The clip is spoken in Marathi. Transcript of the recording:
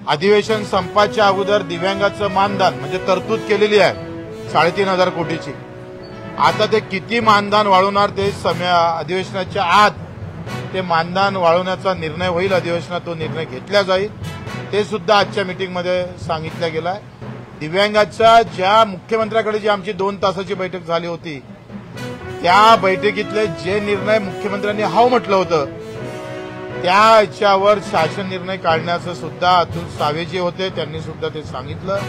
अधिवेशन संपाच्या अगोदर दिव्यांगाचं मानधन म्हणजे तरतूद केलेली आहे 3,500 कोटीची. आता ते किती मानधन वाढवणार ते अधिवेशनाच्या आत ते मानधन वाढवण्याचा निर्णय होईल. अधिवेशनात तो निर्णय घेतला जाईल. ते सुद्धा आजच्या मीटिंगमध्ये सांगितलं गेलं आहे. दिव्यांगाच्या ज्या मुख्यमंत्र्याकडे जी आमची 2 तासाची बैठक झाली होती त्या बैठकीतले जे निर्णय मुख्यमंत्र्यांनी हाव म्हटलं होतं त्याच्यावर शासन निर्णय काढण्याचं सुद्धा अतुल सावे जे होते त्यांनी सुद्धा ते सांगितलं.